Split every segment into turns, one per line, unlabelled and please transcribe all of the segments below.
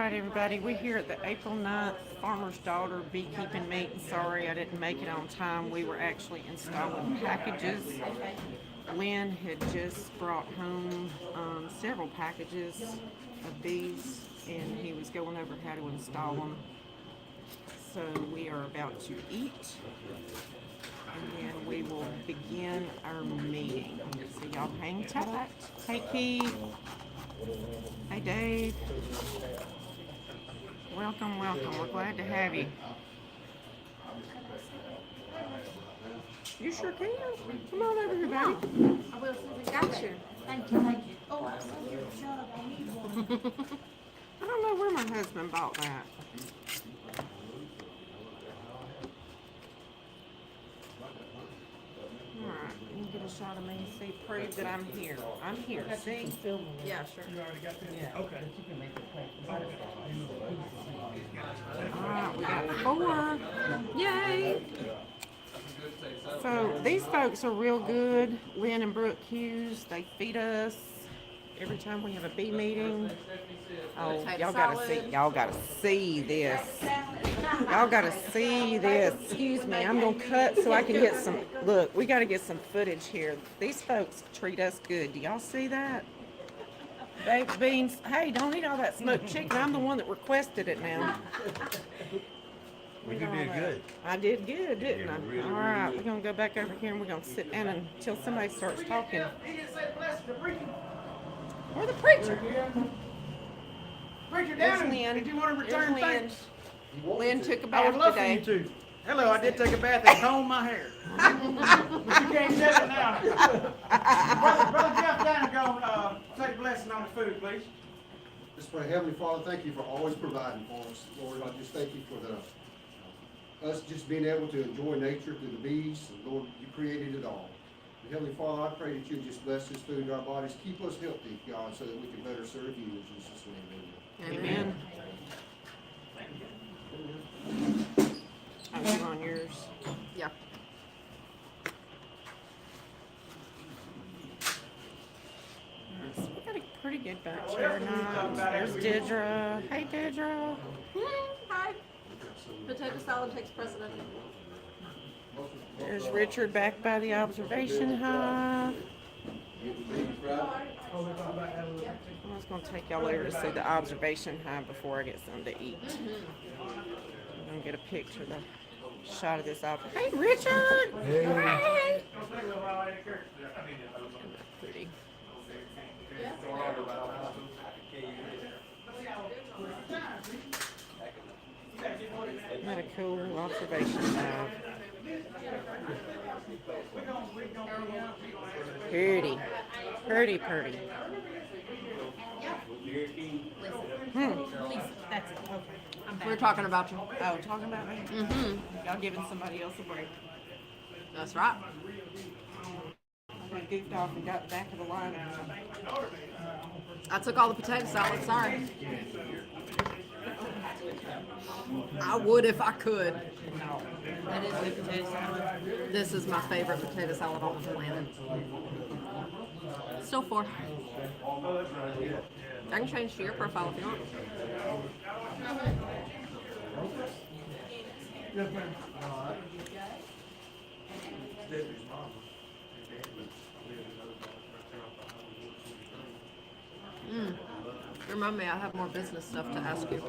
right, everybody, we're here at the April 9th Farmer's Daughter Beekeeping meeting. Sorry I didn't make it on time. We were actually installing packages. Lynn had just brought home several packages of bees, and he was going over how to install them. So we are about to eat, and then we will begin our meeting. So y'all hang tight. Hey, Keith. Hey, Dave. Welcome, welcome. We're glad to have you. You sure can. Come on over here, baby.
I will. Got you. Thank you. Thank you. Oh, I saw your job.
I don't know where my husband bought that. Alright, you can get a shot of me. See, prove that I'm here. I'm here. See?
Yeah, sure.
You already got that?
Yeah.
Okay.
Alright, we got 4. Yay! So these folks are real good. Lynn and Brooke Hughes, they feed us every time we have a bee meeting. Oh, y'all gotta see this. Y'all gotta see this. Excuse me, I'm gonna cut so I can get some, look, we gotta get some footage here. These folks treat us good. Do y'all see that? Baked beans. Hey, don't eat all that smoked chicken. I'm the one that requested it now.
Well, you did good.
I did good, didn't
Yeah,
I?
really,
All
really
right,
good.
we're gonna go back over here and we're gonna sit down until somebody starts talking. Or the preacher.
Preacher
There's
Down,
Lynn.
did you want to
There's
return
Lynn.
thanks?
Lynn took a
I
bath
would love for
today.
you to. Hello, I did take a bath and comb my hair. But you can't do it now. Brother Jeff down go take a blessing on the food, please.
Let's pray. Heavenly Father, thank you for always providing for us. Lord, I just thank you for us just being able to enjoy nature through the bees. And Lord, you created it all. And Heavenly Father, I pray that you just bless this food in our bodies. Keep us healthy, God, so that we can better serve you in Jesus' name.
Amen. Oh, you on yours?
Yeah.
So we got a pretty good batch here now. There's Deidre. Hey, Deidre.
Hi. Potato salad takes precedent.
There's Richard back by the observation hive. I was going to take y'all over to see the observation hive before I get something to eat. I'm going to get a picture, the shot of this observation. Hey, Richard! Hey! Pretty. What a cool observation hive. Pretty. Pretty, pretty. That's it. Okay.
We're talking about you.
Oh, talking about me?
Mm-hmm.
Y'all giving somebody else a break.
That's right.
I goofed off and got back of the line.
I took all the potato salad. Sorry. I would if I could.
That is good potato salad.
This is my favorite potato salad on the planet. Still 4. I can change to your profile if you want. Remind me, I have more business stuff to ask you.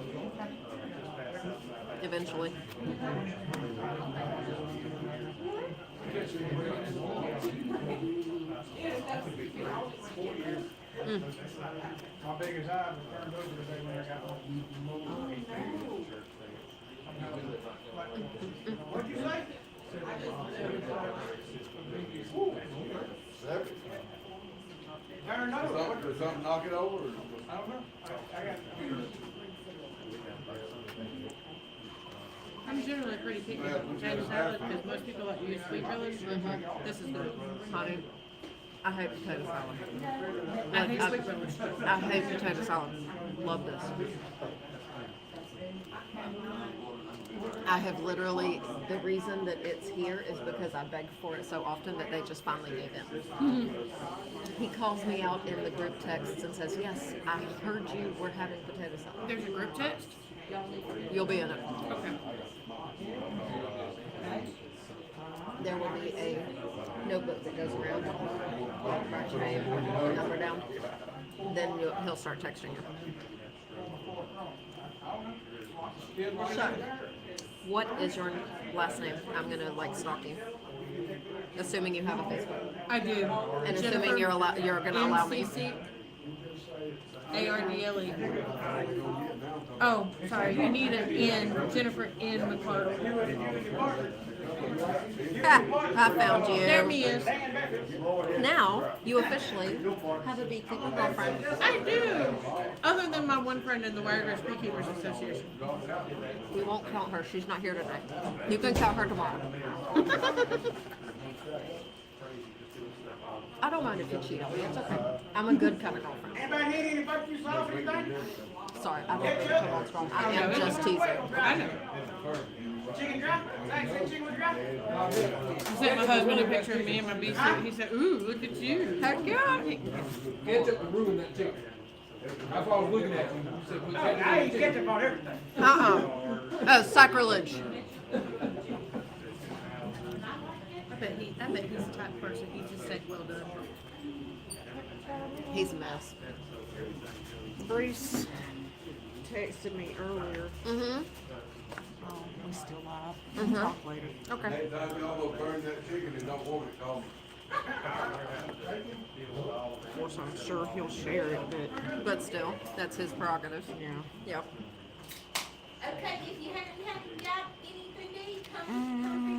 Eventually.
My biggest eye was turned over today when I got home. What'd you say? Turned over.
Did something knock it over?
I don't know. I got.
I'm generally pretty picky with potato salad because most people like use sweet relish. This is good.
Honey, I hate potato salad.
I hate sweet relish.
I hate potato salad. Love this. I have literally, the reason that it's here is because I begged for it so often that they just finally gave in.
He calls me out in the group texts and says, "Yes, I heard you were having potato salad.
There's a group text?
You'll be in it."
Okay.
There will be a notebook that goes around. Write your name, your number down. Then he'll start texting you. So, what is your last name? I'm gonna stalk you. Assuming you have a Facebook.
I do.
And assuming you're gonna allow me.
ARDLE. Oh, sorry. You need an N. Jennifer N. McCardle.
I found you.
There he is.
Now, you officially have a beekeeping girlfriend.
I do. Other than my one friend in the Wiregrass Beekeepers Association.
We won't count her. She's not here today. You can count her tomorrow. I don't mind if you cheat on me. It's okay. I'm a good kind of girlfriend.
Anybody need any barbecue sauce or anything?
Sorry, I don't know what's wrong. I am just teasing.
I know.
Chicken dry? Thanks, chicken was dry?
I sent my husband a picture of me in my bee suit. He said, "Ooh, look at you."
Heck yeah.
Ketchup and ruin that chicken. That's why I was looking at you. You said put
Oh,
ketchup
I
on
eat
chicken.
ketchup on everything.
Oh, sacrilege.
I bet he's the type of person he just said, "Well done."
He's a mess.
Bruce texted me earlier.
Mm-hmm.
Oh, we still live.
Mhm.
Talk later.
Okay.
Next time y'all gonna burn that chicken and don't want it, call me.
Of course, I'm sure he'll share it, but
But still, that's his prerogative.
yeah.
Yep.
Okay, if you haven't got anything to eat, come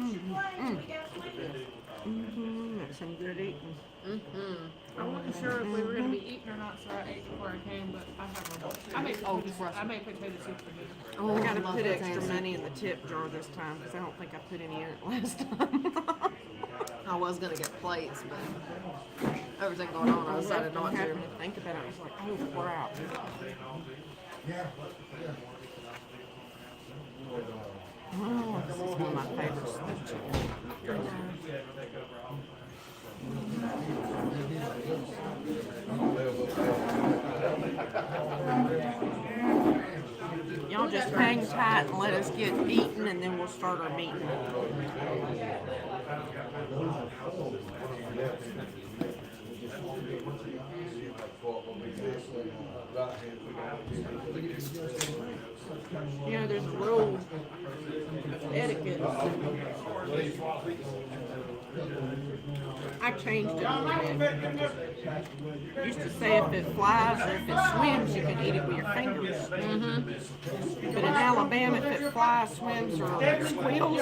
fix your plate. We got plenty.
That's some good eating.
Mm-hmm.
I wasn't sure if we were going to be eating or not, so I ate before I came. But I have one. I made
Oh,
potato.
trust
I
me.
made potato soup for dinner.
Oh,
I gotta
love
put
potato
extra
soup.
money in the tip jar this time because I don't think I put any in it last time.
I was gonna get plates, but everything going on, I decided not
I
to.
happened to think about it. I was like, oh crap. Oh, this is one of my favorites. Y'all just hang tight and let us get eaten, and then we'll start our meeting. You know, there's a rule of etiquette. I changed it a little bit. Used to say if it flies or if it swims, you can eat it with your fingers. Mm-hmm. But in Alabama, if it flies, swims, or squeals,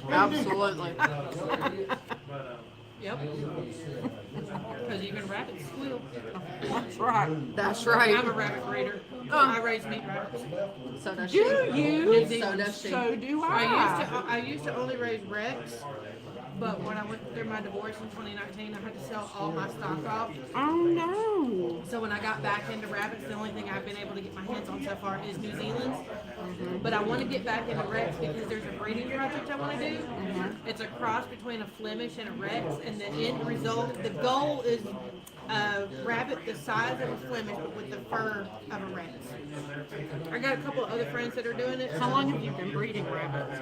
Absolutely.
Yep. Because even rabbits squeal.
that's right.
That's
I'm a
right.
rabbit breeder. I raise meat rabbits.
So does
Do
she.
you?
So does she.
So do
I used to only raise Rex, but when I went through my divorce in 2019, I had to sell all my stock off.
Oh no.
So when I got back into rabbits, the only thing I've been able to get my hands on so far is New Zealand's. But I want to get back into Rex because there's a breeding project I want to do. It's a cross between a Flemish and a Rex, and the end result, the goal is a rabbit the size of a Flemish but with the fur of a Rex. I got a couple of other friends that are doing it.
How long have you been breeding rabbits?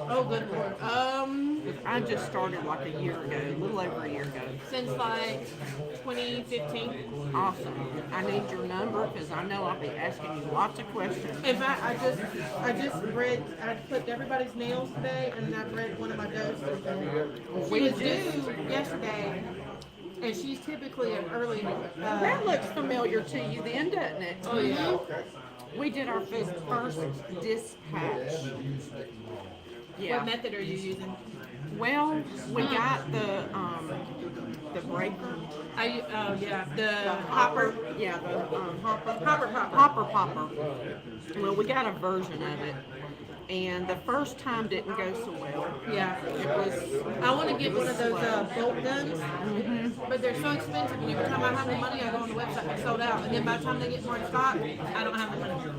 Oh, good lord.
I just started like a year ago, a little over a year ago.
Since like 2015.
Awesome. I need your number because I know I'll be asking you lots of questions.
In fact, I just bred. I clipped everybody's nails today, and I bred one of my does. She was due yesterday, and she's typically an early.
That looks familiar to you then, doesn't it?
Oh yeah.
We did our first dispatch.
What
Yeah.
method are you using?
Well, we got the breaker.
The hopper.
Yeah, the
Hopper popper.
hopper popper. Well, we got a version of it, and the first time didn't go so well.
Yeah.
It was.
I want to get one of those bolt guns, but they're so expensive. And every time I have the money, I go on the website and it's sold out. And then by the time they get more in stock, I don't have the money.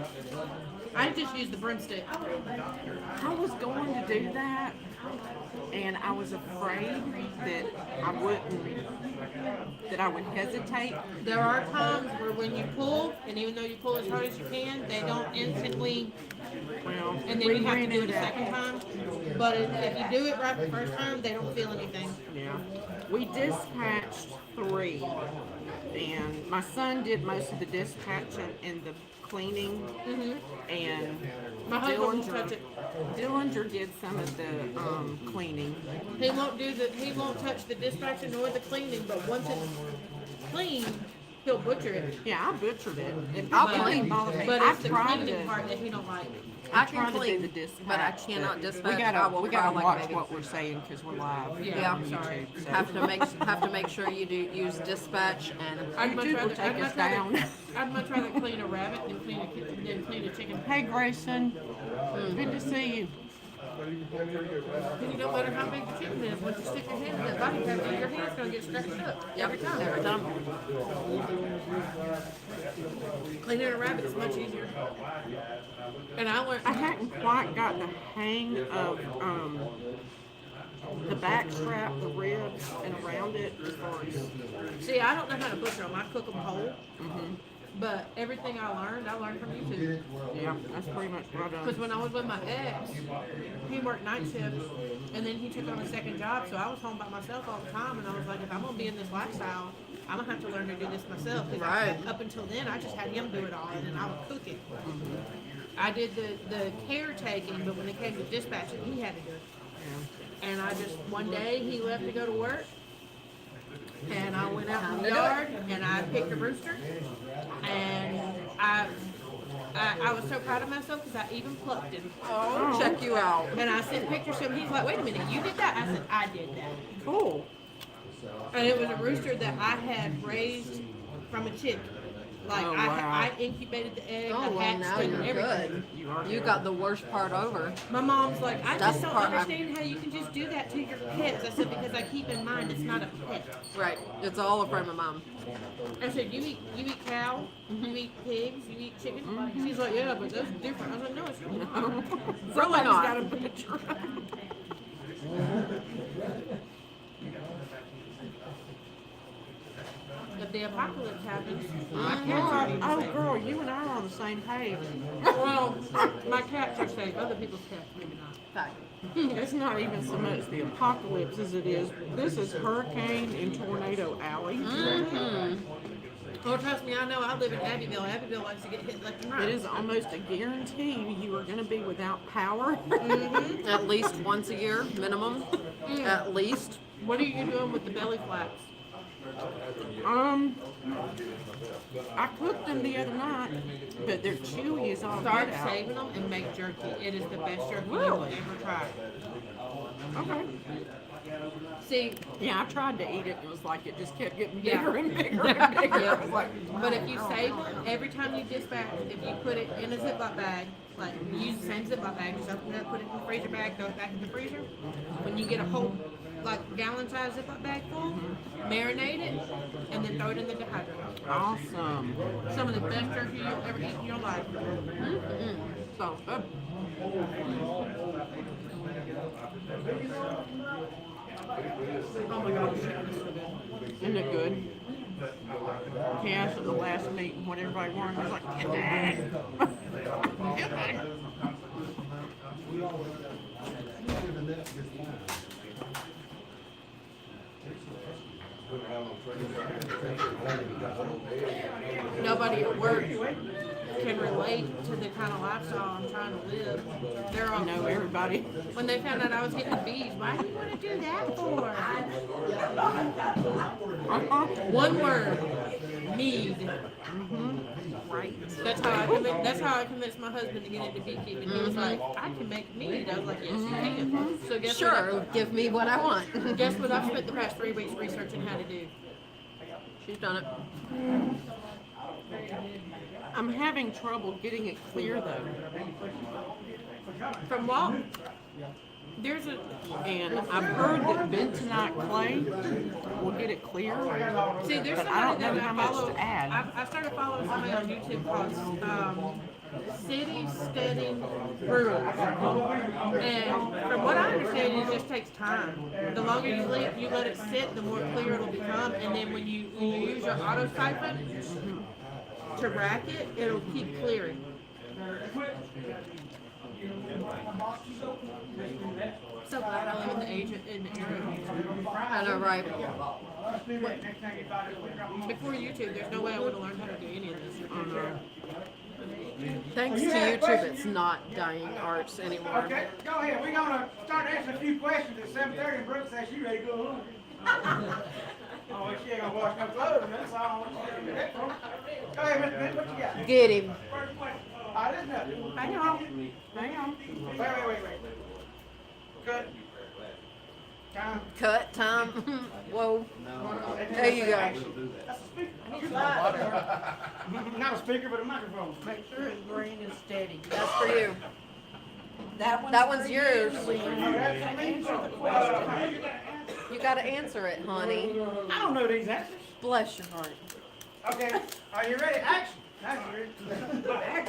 I just use the broomstick.
I was going to do that, and I was afraid that I wouldn't that I would hesitate.
There are times where when you pull, and even though you pull as hard as you can, they don't instantly,
Well,
and then
we
you have to
ran
do it
into
a
that.
second time. But if you do it right the first time, they don't feel anything.
Yeah. We dispatched 3, and my son did most of the dispatching and the cleaning, and
My husband won't touch it.
Dillinger did some of the cleaning.
He won't touch the dispatcher nor the cleaning, but once it's clean, he'll butcher it.
Yeah, I butchered it.
I'll
It
clean,
didn't bother me.
But
I
it's the
tried
cleaning
to.
part that he don't like.
I
tried
can
to do
clean,
the dispatch,
but I cannot dispatch.
We
I
gotta,
will
we
cry
gotta
like a
watch
baby.
what we're saying because we're live.
Yeah,
on
I'm sorry.
YouTube, so.
Have to make sure you do use dispatch and
YouTube will take us down.
I'd much rather clean a rabbit than clean a chicken.
Hey Grayson, good to see you.
And you don't matter how big the chicken is, once you stick your hand in that body cavity, your hand's gonna get scratched up every time.
every time.
Cleaning a rabbit is much easier. And I learned.
I hadn't quite got the hang of the back strap, the ribs, and around it as far as.
See, I don't know how to butcher them. I cook them whole. But everything I learned from YouTube.
Yeah, that's pretty much what I
Because
done.
when I was with my ex, he worked night shift, and then he took on a second job, so I was home by myself all the time, and I was like, if I'm gonna be in this lifestyle, I'm gonna have to learn to do this myself. 'Cause
Right.
up until then, I just had him do it all, and then I would cook it. I did the caretaking, but when it came to dispatching, he had to do it. And I just, one day, he left to go to work, and I went out in the yard, and I picked a rooster, and I was so proud of myself because I even plucked him.
Oh, check you out.
And I sent pictures to him. He's like, wait a minute, you did that? I said, I did that.
Cool.
And it was a rooster that I had raised from a chick. Like,
Oh, wow.
I incubated the egg,
Oh
I
well,
hatched
now
it,
you're
and everything.
good.
You are
You got the worst part over.
My mom's like, I
That's
just
the
don't
part
understand how you can just do that to your pets. I said, because I keep in mind it's not a pet.
Right. It's all a frame of mind.
I said, you eat cow, you eat pigs, you eat chicken. She's like, yeah, but that's different. I was like, no, it's really not.
Somebody's
not.
got a butcher.
If the apocalypse happens, my
Oh,
cats are being saved.
girl, you and I are on the same page.
Well, my cats are safe. Other people's cats, maybe not.
Fact.
It's not even so much the apocalypse as it is. This is hurricane and tornado alley.
Oh, trust me, I know. I live in Abbeville. Abbeville likes to get hit left and right.
It is almost a guarantee you are going to be without power.
At least once a year, minimum. At least.
What are you doing with the belly flaps?
I cooked them the other night, but they're chewy as all
Start
get out.
saving them and make jerky. It is the best jerky you will ever try.
Okay.
See,
Yeah, I tried to eat it. It was like it just kept getting
Yeah.
bigger and bigger and bigger.
Yeah.
I was like,
but if you save them, every time you dispatch, if you put it in a Ziploc bag, like use the same Ziploc bag, just open it up, put it in the freezer bag, throw it back in the freezer. When you get a whole, like gallon-sized Ziploc bag full, marinate it, and then throw it in the dehydrator.
awesome.
Some of the best jerky you'll ever eat in your life.
So good.
Oh my gosh, chicken is so good.
Isn't it good? He asked at the last meeting what everybody wanted. I was like, get that. Get that.
Nobody at work can relate to the kind of lifestyle I'm trying to live. They're all
I know everybody.
when they found out I was getting bees, why do you want to do that for? One word, need.
Right.
That's how I convinced my husband to get into beekeeping. He was like, I can make mead. I was like, yes, you can. So guess what?
Sure, give me what I want.
Guess what I've spent the past 3 weeks researching how to do.
She's done it.
I'm having trouble getting it clear though.
From what? There's a
And I've heard that bentonite clay will get it clear.
see. There's
But
somebody
I don't
that
know how
I
much
follow.
to add.
I started following somebody on YouTube called city steady brewing. And from what I understand, it just takes time. The longer you let it sit, the more clear it'll become. And then when you use your auto siphon to rack it, it'll keep clearing. So glad I live in the age in the era of YouTube.
I know, right?
Before YouTube, there's no way I would have learned how to do any of this.
Thanks to YouTube, it's not dying arts anymore.
Okay, go ahead. We're gonna start answering a few questions at 7:30, and Brooke says she ready to go home. Oh, she ain't gonna wash no clothes, that's all. Go ahead, Mr. Bennett, what you got?
Get him.
First question. All right, listen up.
Hang on. Hang on.
Wait. Cut. Time.
Cut time. Whoa. There you go.
That's a speaker. Not a speaker, but a microphone.
Make sure his brain is steady.
That's for you.
That one's
for yours.
Answer the question.
You gotta answer it, honey.
I don't know these answers.
Bless your heart.
Okay, are you ready? Action. Now you're ready.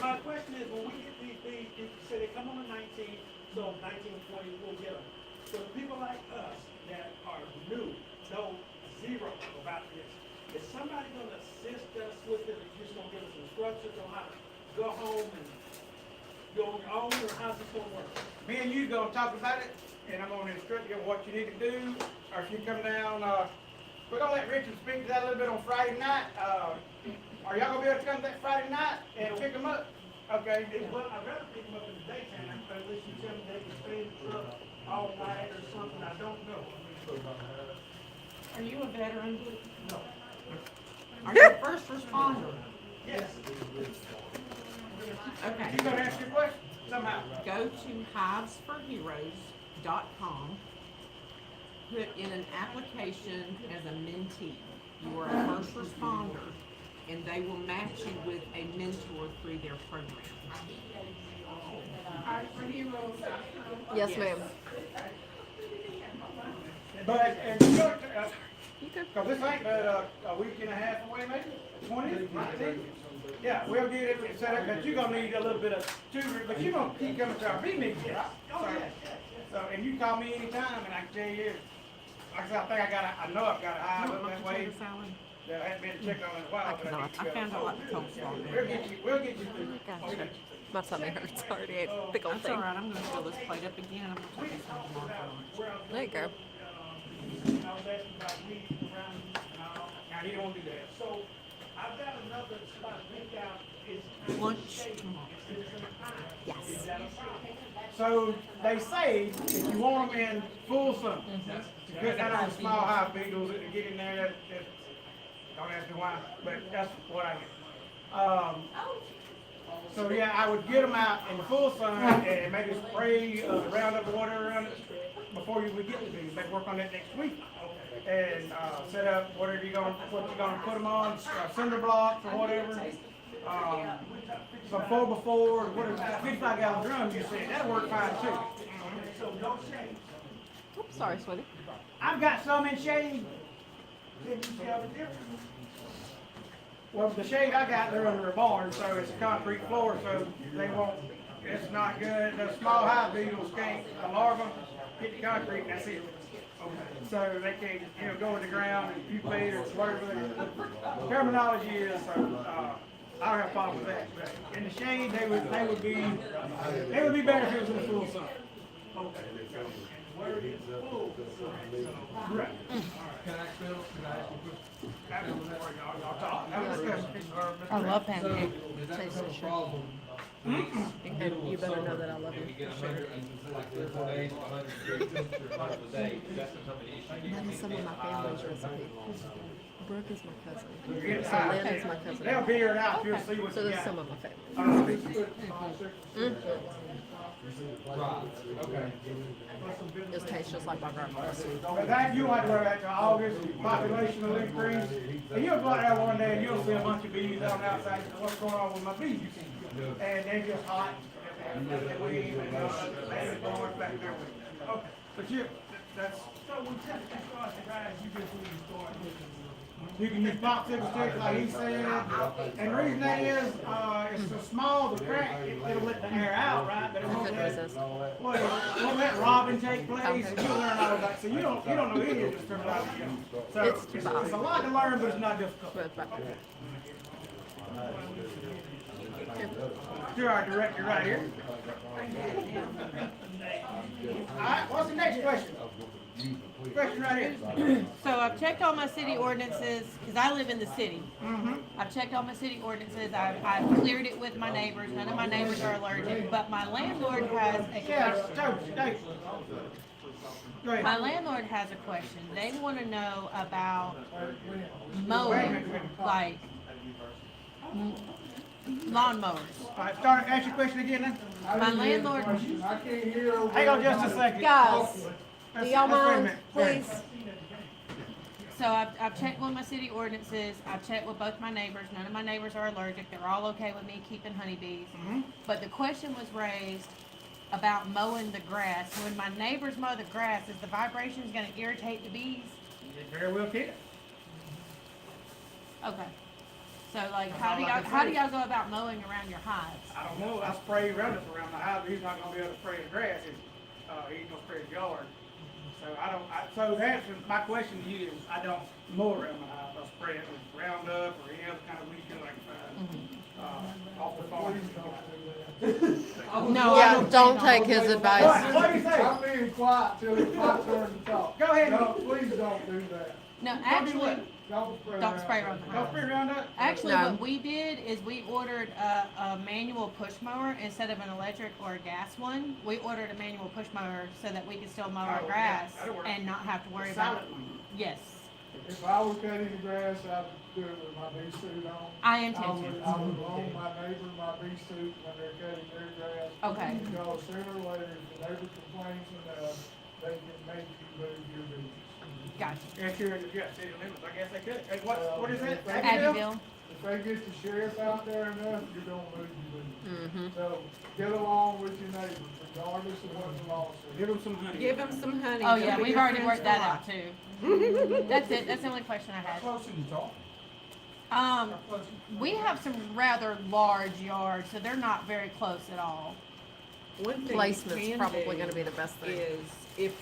My question is, when we get these, you say they come on the 19th, so 1920, we'll get them. So people like us that are new, know zero about this, is somebody gonna assist us with it, or just gonna give us instructions on how to go home and go on your own, or how's this gonna work?
Me and you gonna talk about it, and I'm gonna instruct you on what you need to do, or if you come down, we're gonna let Richard speak to that a little bit on Friday night. Are y'all gonna be able to come that Friday night and pick them up? Okay.
Well, I'd rather pick them up in the daytime, unless you tell me they can stay in the truck all night or something, I don't know.
Are you a veteran?
No.
Are you a first responder?
Yes.
Okay.
You gonna ask your question somehow?
Go to hivesforheroes.com. Put in an application as a mentee. You are a first responder, and they will match you with a mentor through their program.
Yes, ma'am.
But, and you know, cause this ain't but a week and a half away, maybe, 20th, 19th. Yeah, we'll get it set up, but you're gonna need a little bit of tutoring, but you're gonna keep coming to our meetings, right? So, and you call me anytime, and I can tell you, like I said, I know I've got a hive up that way.
Potato salad?
That I hadn't been checking on in a while, but I need to
I
go.
found a lot of coleslaw
We'll
there.
get you through.
Gotcha. My tummy hurts. I already ate a big old
That's
thing.
all right. I'm gonna fill this plate up again. I'm gonna take some tomorrow for lunch.
There you go.
I was asking about weed around,
Now, you don't wanna do that.
so I've got another spot picked out, it's.
Lunch tomorrow.
Yes.
So they say if you want them in full sun, to cut down on the small hive beetles that get in there, that don't ask me why, but that's what I get. So yeah, I would get them out in the full sun and maybe spray Roundup water around it before you would get the bees. Maybe work on that next week and set up what you're gonna put them on, cinder blocks or whatever. Some 4x4, what is that, 55-gallon drum you said, that'll work fine too.
So no shade.
Oops, sorry, sweetie.
I've got some in shade.
Then you tell the difference.
Well, the shade I got, they're under a barn, so it's a concrete floor, so they won't, it's not good. The small hive beetles can't, the larvae hit the concrete, and that's it. So they can't, go in the ground and pupate or whatever the terminology is, so, I don't have a problem with that, but in the shade, they would be better if it was in the full sun. Right.
Can I ask you a question?
I love
So,
pancakes.
is that still a problem?
And you better know that I love you.
We get 100 and like 3 or 4 days, 100 a day, that's becoming an issue.
That is some of my family's recipes. Brooke is my cousin.
Get
So
high.
Lynn is my cousin.
They'll beer it out, you'll see what
So
you
this is some
got.
of my family.
Right, okay.
This tastes just like my grandma's.
But that, you don't have to worry about till August, population will increase. And you'll go out there one day and you'll see a bunch of bees out outside, what's going on with my bees? And they're just hot, and they leave, and they're going back there with them. Okay, but that's,
So when temperature starts to rise, you just need to start looking.
You can use popsicle sticks like he said. And the reason that is, it's so small, the crack, it'll let the air out, right? But it won't let, well, it won't let robbing take place. You'll learn all of that. So you don't know any of this terminology. So it's a lot to learn, but it's not difficult. You're our director right here. All right, what's the next question? Question right here.
So I've checked all my city ordinances, because I live in the city. I've checked all my city ordinances, I've cleared it with my neighbors, none of my neighbors are allergic, but my landlord has a
Yeah,
question.
Go ahead.
My landlord has a question. They want to know about mowing, like lawn mowers.
All right, ask your question again then.
My landlord,
I can't hear over.
Hang on just a second.
Guys, do y'all
Let's wait a
mind,
minute.
please?
so I've checked with my city ordinances, I've checked with both my neighbors, none of my neighbors are allergic, they're all okay with me keeping honeybees. But the question was raised about mowing the grass. When my neighbors mow the grass, is the vibrations gonna irritate the bees?
It very well can.
Okay. So like, how do y'all go about mowing around your hives?
I don't know, I spray Roundup around the house, but he's not gonna be able to spray the grass, he's gonna spray his yard. So that's my question to you is, I don't mow around my house, I spray it with Roundup or any other kind of weed killer I can find, off the farm.
No, I
Yeah,
don't.
don't take his advice.
What do you say?
I'm being quiet till it's my turn to talk.
Go ahead.
No, please don't do that.
No,
Don't do
actually,
what?
don't spray around the
Don't
house.
spray Roundup?
Actually,
No.
what we did is we ordered a manual push mower instead of an electric or a gas one. We ordered a manual push mower so that we could still mow our
Oh, yeah,
grass
that'll work.
and not have to worry about it.
Silent one.
Yes,
If I were cutting the grass, I'd do it with my bee suit on.
I intend to.
I would loan my neighbor my bee suit when they're cutting their grass.
Okay.
Because sooner or later, if the neighbor complains enough, they can make you move your bees.
Gotcha.
Yeah, sure, if you got city limits, I guess they could. Hey, what is it?
Abbeville.
If they get the sheriff out there enough, you're gonna lose your bees.
Mm-hmm.
So get along with your neighbors, regardless of what the law says.
Give them some honey.
Give them some honey.
Oh
They'll
yeah,
be
we've
your
already
friends
worked that
for
out
life.
too. That's it. That's the only question I had.
Close to you talk.
We have some rather large yards, so they're not very close at all.
One thing you
Placement's
can
probably
do
gonna be the best thing.
is if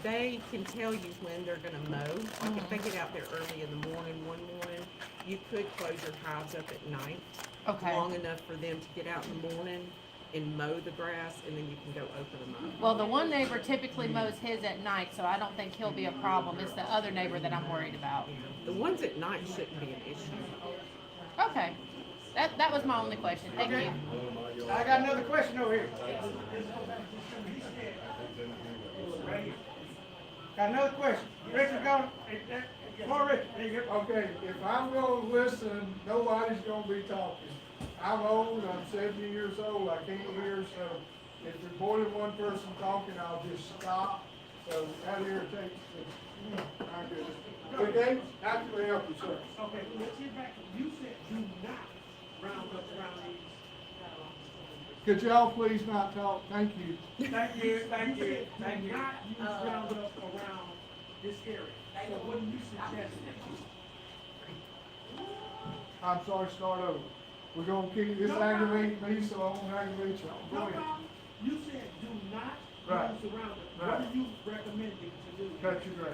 they can tell you when they're gonna mow, like if they get out there early in the morning, one morning, you could close your hives up at night.
Okay.
Long enough for them to get out in the morning and mow the grass, and then you can go open them up.
Well, the one neighbor typically mows his at night, so I don't think he'll be a problem. It's the other neighbor that I'm worried about.
The ones at night shouldn't be an issue.
Okay. That was my only question. Thank
Okay.
you.
I got another question over here. Got another question. Richard, go. Come on, Richard. There you go.
Okay, if I'm gonna listen, nobody's gonna be talking. I'm old, I'm 70 years old, I can't hear, so if there's more than one person talking, I'll just stop. So that irritates me. I get it. Okay, how can we help you, sir?
Okay, let's get back, you said do not round up around these.
Could y'all please not talk? Thank you.
Thank you, thank you, thank you.
Do not use Roundup around this area. So what do you suggest?
I'm sorry, start over. We're gonna keep this aggravating me, so I won't aggravate y'all. Go
No
ahead.
problem. You said do not
Right.
use Roundup.
Right.
What are you recommending to do?
Cut your grass.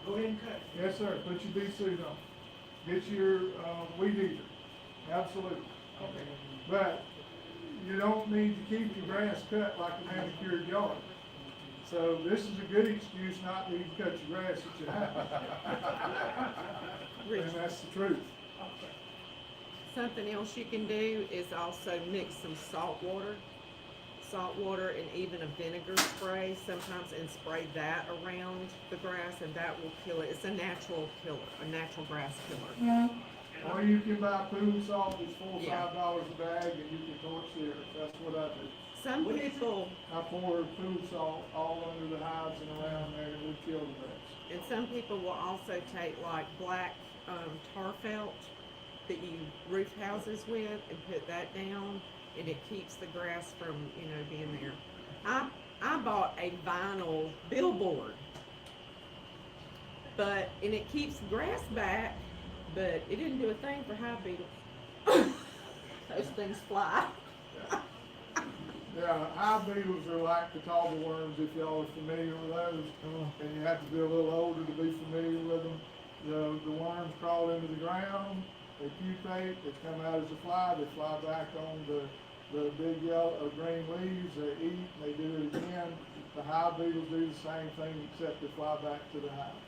Go ahead and cut it.
Yes, sir. Put your bee suit on. Get your, weed eater. Absolutely.
Okay.
But you don't need to keep your grass cut like a manicured yard. So this is a good excuse not to even cut your grass at your house. And that's the truth.
Something else you can do is also mix some salt water and even a vinegar spray sometimes, and spray that around the grass, and that will kill it. It's a natural killer, a natural grass killer.
Or you can buy pool salt, it's $4 or
Yeah.
$5 a bag, and you can torch there. That's what I do.
Some people,
I pour pool salt all under the hives and around there, and we kill the rest.
and some people will also take like black tar felt that you roof houses with and put that down, and it keeps the grass from, being there. I bought a vinyl billboard and it keeps grass back, but it didn't do a thing for hive beetles. Those things fly.
Yeah, hive beetles are like the toggle worms, if y'all are familiar with those, and you have to be a little older to be familiar with them. The worms crawl into the ground, they pupate, they come out as a fly, they fly back on the big yellow or green leaves, they eat, they do it again. The hive beetles do the same thing except they fly back to the hive.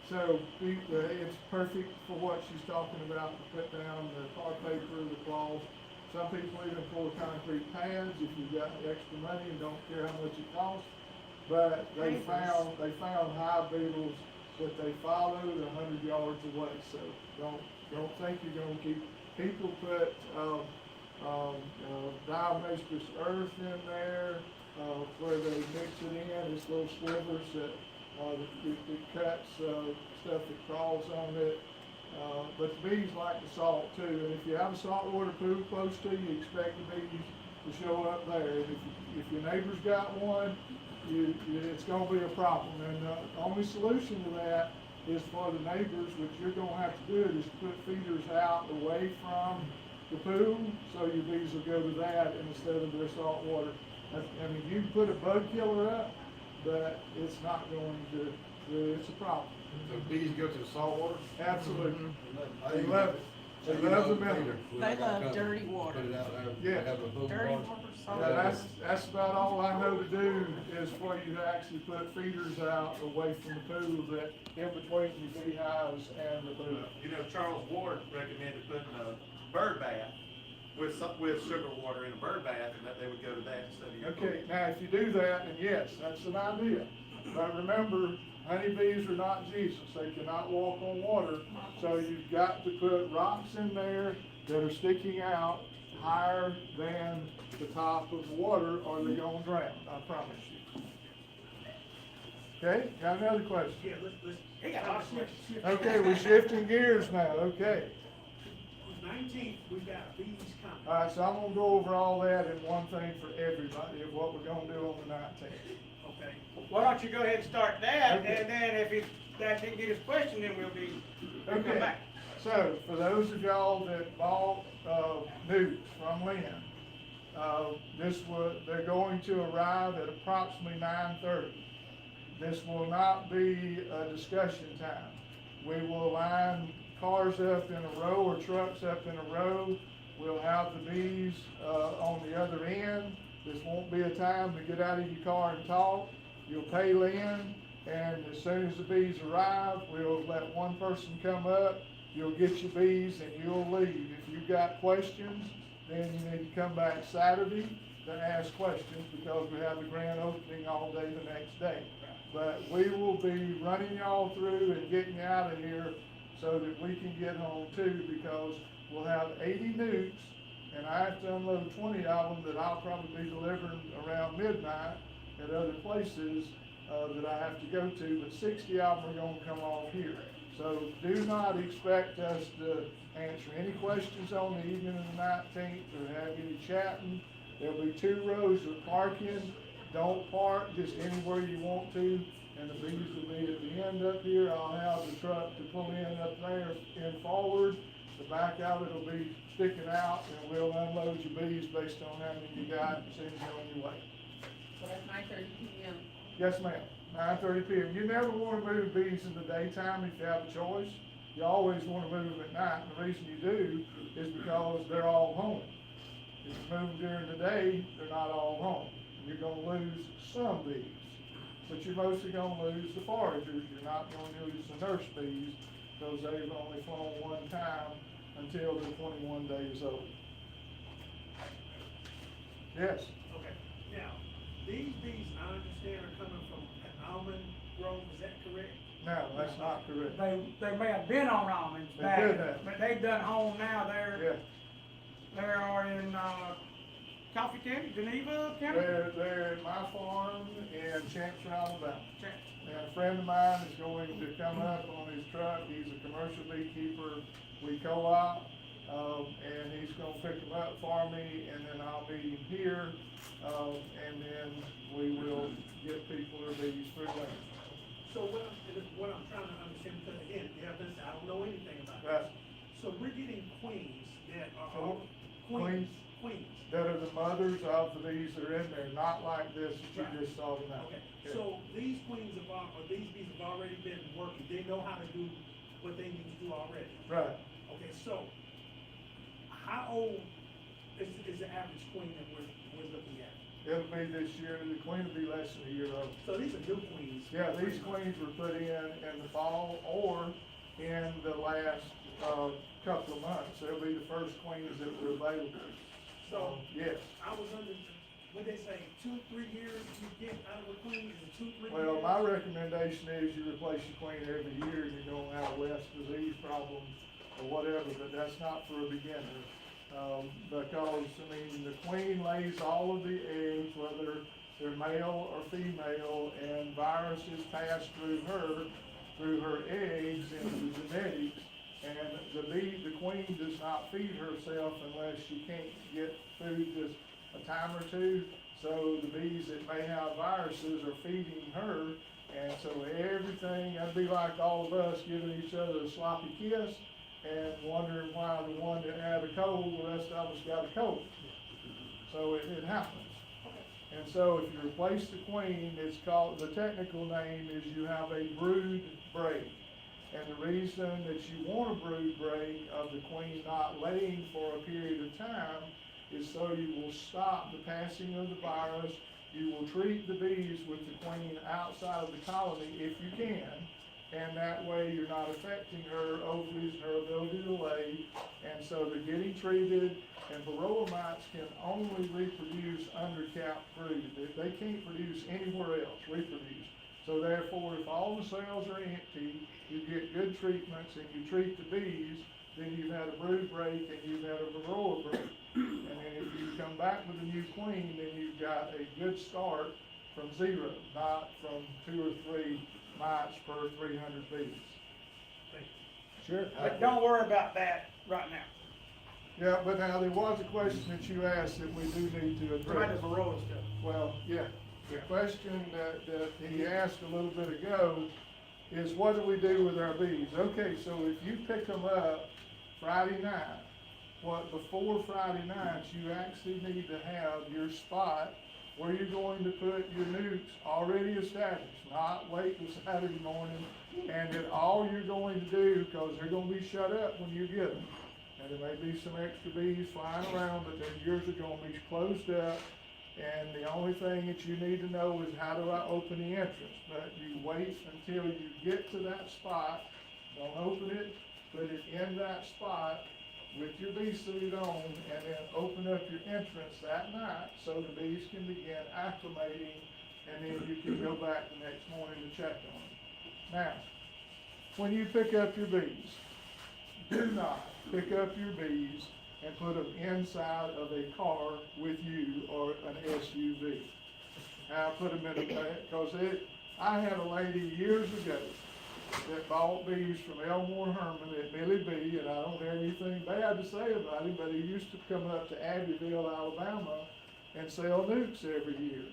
So it's perfect for what she's talking about, to put down the tar paper, the cloth. Some people even pull concrete pads if you've got extra money and don't care how much it costs. But they found hive beetles that they followed 100 yards away. So don't think you're gonna keep, people put, diatomaceous earth in there, where they mix it in, it's little slivers that, it cuts, stuff that crawls on it. But the bees like the salt too, and if you have a saltwater pool close to you, you expect the bees to show up there. And if your neighbor's got one, it's gonna be a problem. And the only solution to that is for the neighbors, which you're gonna have to do, is to put feeders out away from the pool, so your bees will go to that instead of their salt water. I mean, you can put a bug killer up, but it's not going to, it's a problem.
So bees go to the salt water?
Absolutely.
They
love it. They love the mineral.
They love dirty water.
Put it out there.
Yeah.
Have a boom
Dirty
bar.
water, salt.
Yeah, that's about all I know to do, is for you to actually put feeders out away from the pool, that in between your beehives and the pool.
You know, Charles Ward recommended putting a bird bath with sugar water in a bird bath, and that they would go to that instead of your pool.
Okay, now if you do that, then yes, that's an idea. But remember, honeybees are not Jesus, they cannot walk on water, so you've got to put rocks in there that are sticking out higher than the top of the water, or they're gonna drown, I promise you. Okay, got another question?
Yeah, let's, they got a lot of questions.
Okay, we're shifting gears now, okay.
19th, we got bees coming.
All right, so I'm gonna go over all that in one thing for everybody, of what we're gonna do on the 19th.
Okay.
Why don't you go ahead and start that,
Okay.
and then if that didn't get his question, then we'll come
Okay,
back.
so for those of y'all that bought, newts from Lynn, they're going to arrive at approximately 9:30. This will not be a discussion time. We will line cars up in a row or trucks up in a row. We'll have the bees, on the other end. This won't be a time to get out of your car and talk. You'll pay Lynn, and as soon as the bees arrive, we'll let one person come up. You'll get your bees and you'll leave. If you've got questions, then you need to come back Saturday to ask questions, because we have the grand opening all day the next day. But we will be running y'all through and getting you out of here so that we can get home too, because we'll have 80 newts, and I have to unload 20 of them that I'll probably be delivering around midnight at other places that I have to go to, but 60 of them are gonna come off here. So do not expect us to answer any questions on the evening of the 19th or have any chatting. There'll be 2 rows of parking. Don't park just anywhere you want to, and the bees will be at the end up here. I'll have the truck to pull in up there and forward. The back of it will be sticking out, and we'll unload your bees based on how many you got and send you on your way.
So that's 9:30 p.m.
Yes, ma'am, 9:30 p.m. You never want to move bees in the daytime if you have a choice. You always want to move them at night, and the reason you do is because they're all home. If you move them during the day, they're not all home. You're gonna lose some bees, but you're mostly gonna lose the foragers. You're not gonna lose the nurse bees, because they've only flown one time until they're 21 days old. Yes?
Okay, now, these bees, I understand, are coming from an almond grove, is that correct?
No, that's not correct.
They may have been on almonds
They
back,
could have.
but they've done home now.
Yeah,
They are in, Coffee County, Geneva County.
they're at my farm in Chancellor, Alabama. And a friend of mine is going to come up on his truck. He's a commercial beekeeper. We co-op, and he's gonna pick them up for me, and then I'll meet him here, and then we will get people their bees through there.
So what I'm trying to understand, because again, I don't know anything about
Right.
this. So we're getting queens that are
So,
all,
queens?
queens.
That are the mothers of the bees that are in there, not like this that
Right.
you just saw tonight.
Okay, so these queens or these bees have already been working, they know how to do what they need to do already.
Right.
Okay, so how old is the average queen that we're looking at?
It'll be this year, the queen will be less than a year old.
So these are new queens.
Yeah, these queens were put in the fall or in the last, couple of months. They'll be the first queens that were available.
So,
Yes.
I was under, what they say, 2-3 years you get out of a queen, is it 2-3 years?
Well, my recommendation is you replace your queen every year, and you're gonna have less disease problems or whatever, but that's not for a beginner. Because, I mean, the queen lays all of the eggs, whether they're male or female, and viruses pass through her eggs into the genetics. And the queen does not feed herself unless she can't get food just a time or two. So the bees that may have viruses are feeding her, and so everything, that'd be like all of us giving each other a sloppy kiss and wondering why the one that had a cold, the rest of us got a cold. So it happens. And so if you replace the queen, it's called, the technical name is you have a brood break. And the reason that you want a brood break of the queen not laying for a period of time is so you will stop the passing of the virus. You will treat the bees with the queen outside of the colony if you can. And that way you're not affecting her ovaries and her ability to lay. And so they're getting treated, and varroa mites can only reproduce under capped brood. They can't produce anywhere else, reproduce. So therefore, if all the cells are empty, you get good treatments and you treat the bees, then you've had a brood break and you've had a varroa break. And then if you come back with a new queen, then you've got a good start from zero, not from 2 or 3 mites per 300 bees. Sure.
But don't worry about that right now.
Yeah, but now there was a question that you asked that we do need to
What about
address.
the varroa stuff?
Well, yeah, the question that he asked a little bit ago is what do we do with our bees? Okay, so if you pick them up Friday night, before Friday night, you actually need to have your spot where you're going to put your nukes already established, not wait till Saturday morning, and that all you're going to do, because they're going to be shut up when you get them. And there may be some extra bees flying around, but then yours are going to be closed up. And the only thing that you need to know is how do I open the entrance? But you wait until you get to that spot, don't open it, put it in that spot with your bee suit on, and then open up your entrance that night so the bees can begin acclimating, and then you can go back the next morning to check on them. Now, when you pick up your bees, do not pick up your bees and put them inside of a car with you or an SUV. I put them in because I had a lady years ago that bought bees from Elmore Herman at Billy B, and I don't have anything bad to say about him, but he used to come up to Abbeville, Alabama, and sell nukes every year.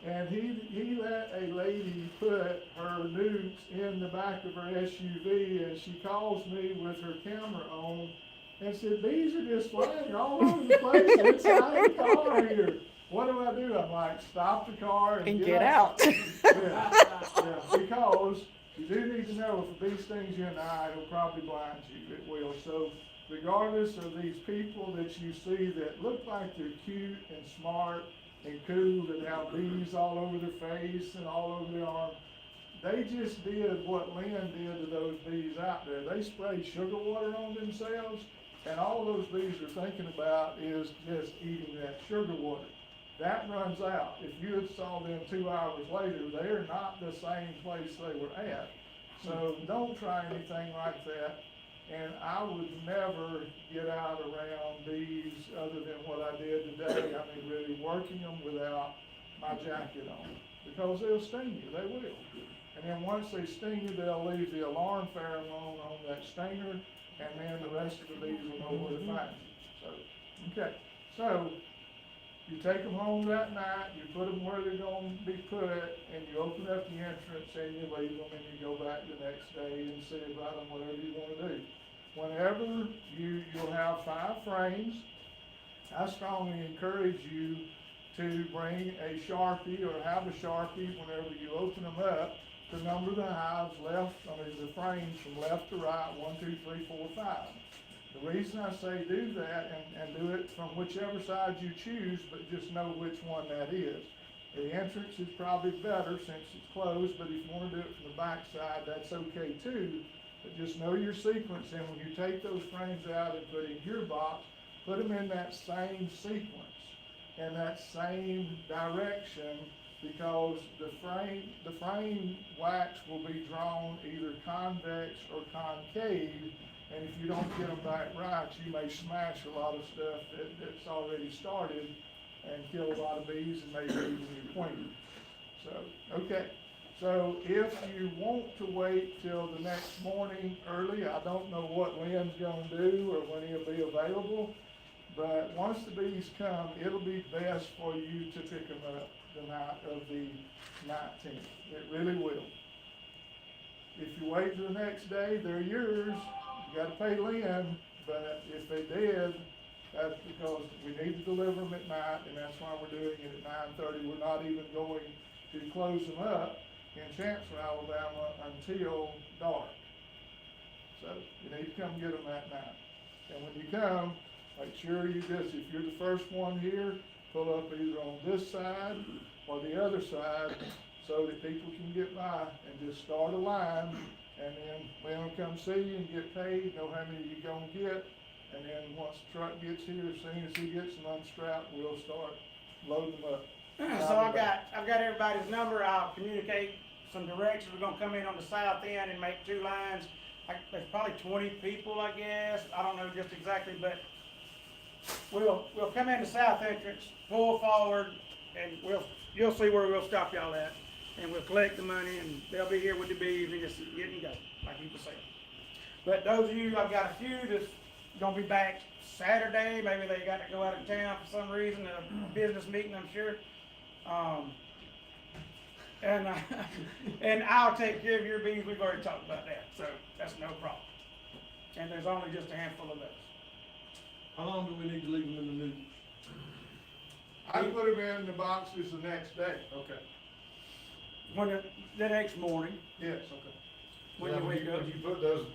And he let a lady put her nukes in the back of her SUV, and she calls me with her camera on and said, "Bees are just flying all over the place inside the car here. What do I do?" I'm like, "Stop the car and
get out."
Yeah, because you do need to know if a bee stings you in the eye, it'll probably blind you. It will. So regardless of these people that you see that look like they're cute and smart and cool, that have bees all over their face and all over their arm, they just did what Lynn did to those bees out there. They sprayed sugar water on themselves, and all those bees are thinking about is just eating that sugar water. That runs out. If you had saw them 2 hours later, they're not the same place they were at. So don't try anything like that. And I would never get out around bees other than what I did today. I mean, really working them without my jacket on, because they'll sting you. They will. And then once they sting you, they'll leave the alarm pheromone on that stinger, and then the rest of the bees will know where to find you. So, okay. So, You take them home that night, you put them where they're gonna be put, and you open up the entrance and you leave them, and you go back the next day and see about them, whatever you wanna do. Whenever you'll have 5 frames, I strongly encourage you to bring a Sharpie or have a Sharpie whenever you open them up to number the hives the frames from left to right, 1, 2, 3, 4, 5. The reason I say do that and do it from whichever side you choose, but just know which one that is. The entrance is probably better since it's closed, but if you want to do it from the back side, that's okay too. But just know your sequence, and when you take those frames out and put in your box, put them in that same sequence and that same direction, because the frame wax will be drawn either convex or concave, and if you don't get them back right, you may smash a lot of stuff that's already started and kill a lot of bees and maybe even your queen. So, okay. So if you want to wait till the next morning early, I don't know what Lynn's gonna do or when he'll be available, but once the bees come, it'll be best for you to pick them up the night of the 19th. It really will. If you wait till the next day, they're yours. You gotta pay Lynn, but if they did, that's because we need to deliver them at night, and that's why we're doing it at 9:30. We're not even going to close them up in Chancellor, Alabama until dark. So you need to come get them that night. And when you come, make sure if you're the first one here, pull up either on this side or the other side so that people can get by and just start a line, and then Lynn will come see you and get paid, know how many you're gonna get, and then once the truck gets here, as soon as he gets them unstrapped, we'll start loading them up.
So I've got everybody's number. I'll communicate some directions. We're gonna come in on the south end and make 2 lines. There's probably 20 people, I guess. I don't know just exactly, but we'll come in the south entrance, pull forward, and you'll see where we'll stop y'all at, and we'll collect the money, and they'll be here with the bees and just get and go, like you were saying. But those of you, I've got a few that's gonna be back Saturday. Maybe they got to go out of town for some reason, a business meeting, I'm sure. And I'll take care of your bees. We've already talked about that, so that's no problem. And there's only just a handful of those.
How long do we need to leave them in the news?
I put them in the boxes the next day.
Okay.
When the next morning,
Yes.
Okay.
when you wake up.
Would you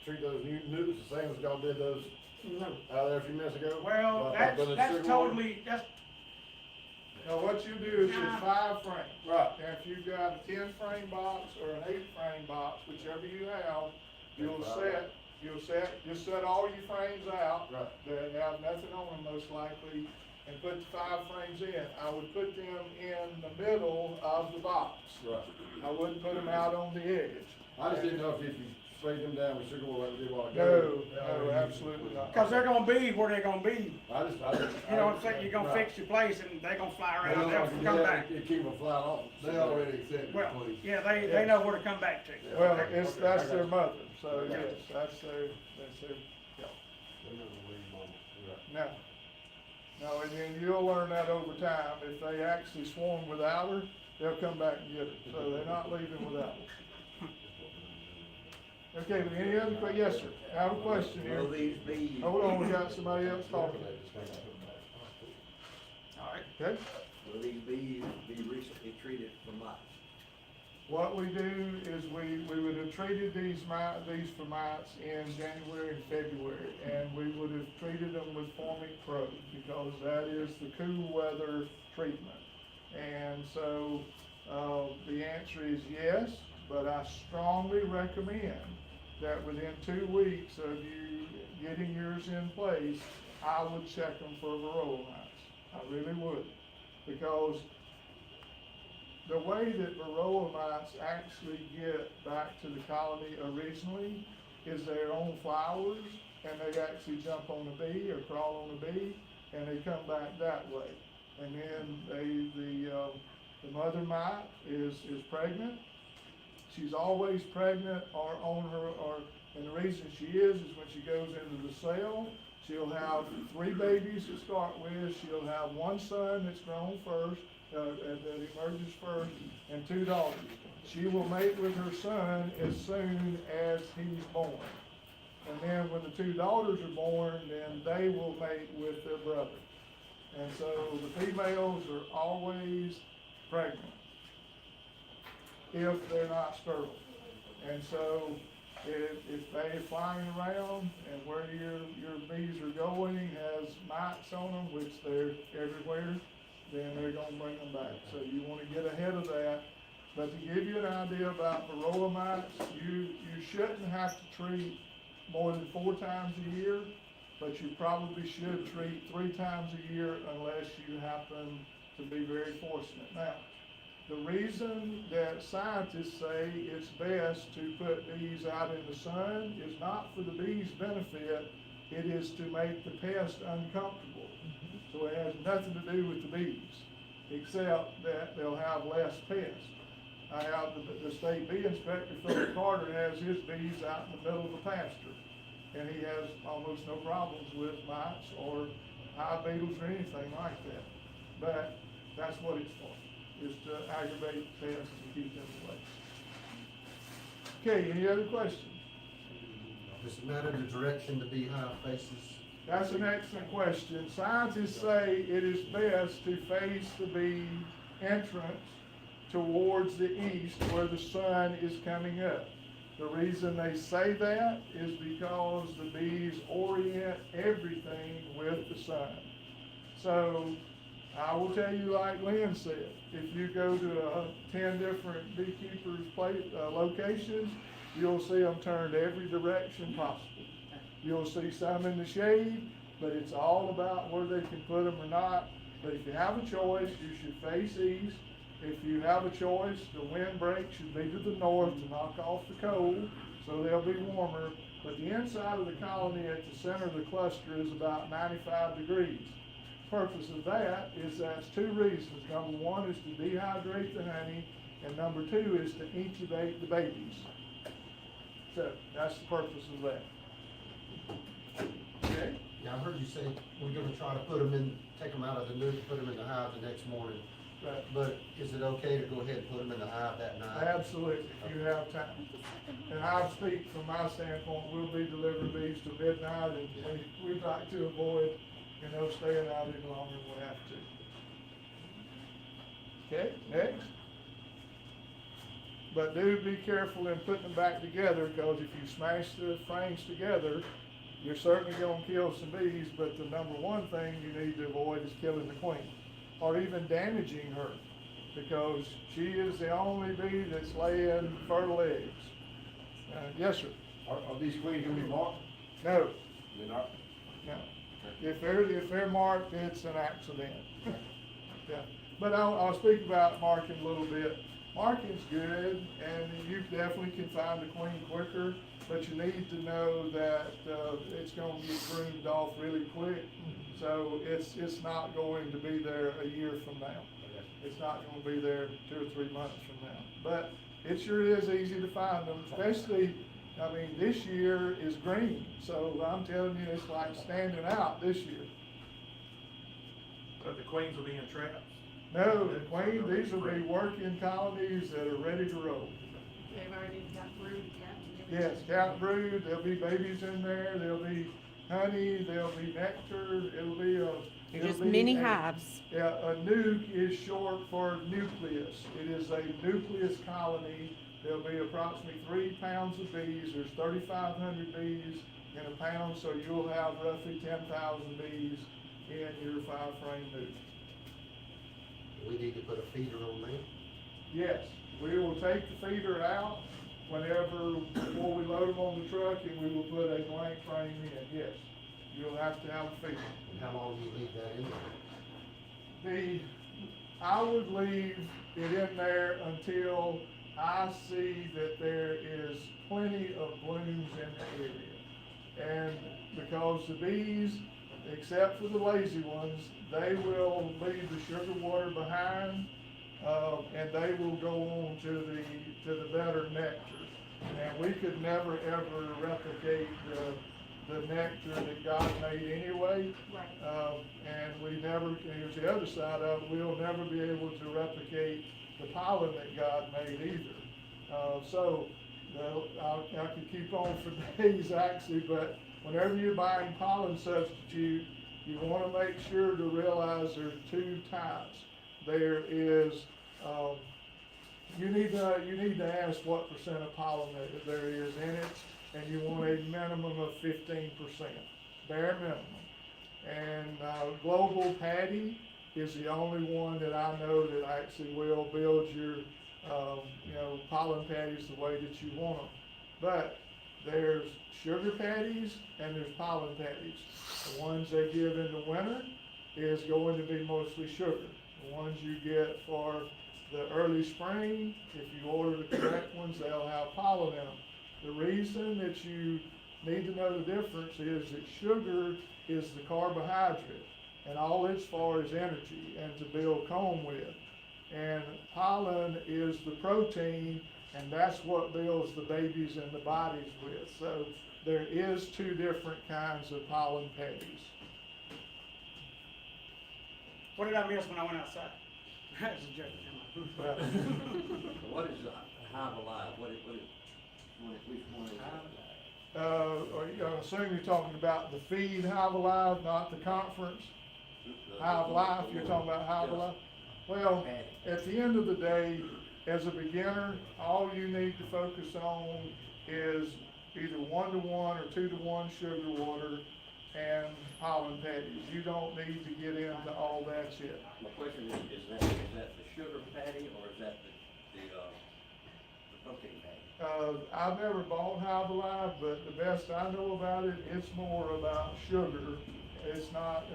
treat those new news the same as y'all did those
No.
out there a few minutes ago?
Well,
About the
that's
sugar
totally, that's,
Now, what you do is your 5 frames.
Right.
And if you've got a 10 frame box or an 8 frame box, whichever you have, just set all your frames out.
Right.
That have nothing on them most likely, and put the 5 frames in. I would put them in the middle of the box.
Right.
I wouldn't put them out on the edge.
I just didn't know if you sprayed them down with sugar oil like we did a while ago.
No, absolutely not.
cause they're gonna be where they're gonna be.
I just.
You know what I'm saying? You're gonna fix your place and they're gonna fly
I
around,
don't know
they'll
if you
come
did
back.
that, it keep them flying off.
They already accepted the
Well,
police.
yeah, they know where to come back to.
Well,
Okay,
that's
I
their
got
mother, so
Yeah.
yes, that's their,
They know the way you want it.
no. No, and then you'll learn that over time. If they actually swarm without her, they'll come back and get her, so they're not leaving without her. Okay, but any other yes, sir, I have a question here.
Will these be?
Hold on, we got somebody else talking.
Alright.
Okay,
Will these bees be recently treated for mites?
what we do is we would have treated these for mites in January and February, and we would have treated them with Formic Pro, because that is the cool weather treatment. And so, the answer is yes, but I strongly recommend that within 2 weeks of you getting yours in place, I would check them for varroa mites. I really would, because the way that varroa mites actually get back to the colony originally is they're on flowers, and they actually jump on the bee or crawl on the bee, and they come back that way. And then the mother mite is pregnant. She's always pregnant and the reason she is when she goes into the cell, She'll have 3 babies to start with. She'll have 1 son that's grown first, that emerges first, and 2 daughters. She will mate with her son as soon as he's born. And then when the 2 daughters are born, then they will mate with their brother. And so the females are always pregnant if they're not sterile. And so if they're flying around and where your bees are going has mites on them, which they're everywhere, then they're gonna bring them back. So you wanna get ahead of that. But to give you an idea about varroa mites, you shouldn't have to treat more than 4 times a year, but you probably should treat 3 times a year unless you happen to be very fortunate. Now, the reason that scientists say it's best to put bees out in the sun is not for the bees' benefit, it is to make the pest uncomfortable. So it has nothing to do with the bees, except that they'll have less pests. I have the state bee inspector, Philip Carter, has his bees out in the middle of the pasture, and he has almost no problems with mites or hive beetles or anything like that. But that's what it's for, is to aggravate pests and keep them away. Okay, any other questions?
Does it matter the direction the beehive faces?
That's an excellent question. Scientists say it is best to face the bee entrance towards the east where the sun is coming up. The reason they say that is because the bees orient everything with the sun. So I will tell you, like Lynn said, if you go to 10 different beekeepers' locations, you'll see them turned every direction possible. You'll see some in the shade, but it's all about where they can put them or not. But if you have a choice, you should face east. If you have a choice, the windbreak should be to the north to knock off the cold, so they'll be warmer. But the inside of the colony at the center of the cluster is about 95 degrees. The purpose of that is that's 2 reasons. Number 1 is to dehydrate the honey, and number 2 is to incubate the babies. So that's the purpose of that. Okay?
Yeah, I heard you say we're gonna try to put them in, take them out of the nuke, put them in the hive the next morning.
Right.
But is it okay to go ahead and put them in the hive that night?
Absolutely, if you have time. And I speak from my standpoint, we'll be delivering bees to midnight, and we'd like to avoid, staying out any longer than we have to. Okay, next. But do be careful in putting them back together, because if you smash the frames together, you're certainly gonna kill some bees, but the number 1 thing you need to avoid is killing the queen, or even damaging her, because she is the only bee that's laying fertile eggs. Yes, sir?
Are these queens gonna be marked?
No,
They're not?
no. If they're marked, it's an accident. Yeah, but I'll speak about marking a little bit. Marking's good, and you definitely can find the queen quicker, but you need to know that it's going to get groomed off really quick. So it's not going to be there a year from now. It's not going to be there 2 or 3 months from now. But it sure is easy to find them, especially, this year is green. So I'm telling you, it's like standing out this year.
But the queens will be in traps.
No, the queen, these will be working colonies that are ready to roll.
They've already got brood caps.
Yes, cat brood, there'll be babies in there, there'll be honey, there'll be nectar, it'll be
They're just mini hives.
Yeah, a nuke is short for nucleus. It is a nucleus colony. There'll be approximately 3 pounds of bees. There's 3,500 bees in a pound, so you'll have roughly 10,000 bees in your 5-frame nuke.
We need to put a feeder on them.
Yes, we will take the feeder out before we load them on the truck, and we will put a blank frame in, yes. You'll have to have a feeder.
And how long do you leave that in there?
I would leave it in there until I see that there is plenty of blooms in the area. And because the bees, except for the lazy ones, they will leave the sugar water behind, and they will go on to the better nectar. And we could never ever replicate the nectar that God made anyway.
Right.
And we never, and here's the other side of it, we'll never be able to replicate the pollen that God made either. So, I could keep on for days actually, but whenever you're buying pollen substitute, you want to make sure to realize there are two types. There is, you need to ask what percent of pollen there is in it, and you want a minimum of 15%, bare minimum. And Global Patty is the only one that I know that actually will build your, pollen patties the way that you want them. But there's sugar patties and there's pollen patties. The ones they give in the winter is going to be mostly sugar. The ones you get for the early spring, if you order the correct ones, they'll have pollen in them. The reason that you need to know the difference is that sugar is the carbohydrate, and all it's for is energy and to build comb with. And pollen is the protein, and that's what builds the babies and the bodies with. So there is two different kinds of pollen patties.
What did I miss when I went outside? That's a joke.
But
What is a hive alive? Which one is it?
I assume you're talking about the feed Hive Alive, not the conference. Hive Life, you're talking about Hive Alive? Well, at the end of the day, as a beginner, all you need to focus on is either 1-to-1 or 2-to-1 sugar water and pollen patties. You don't need to get into all that yet.
My question is that the sugar patty or is that the protein patty?
I've never bought Hive Alive, but the best I know about it, it's more about sugar. It's not,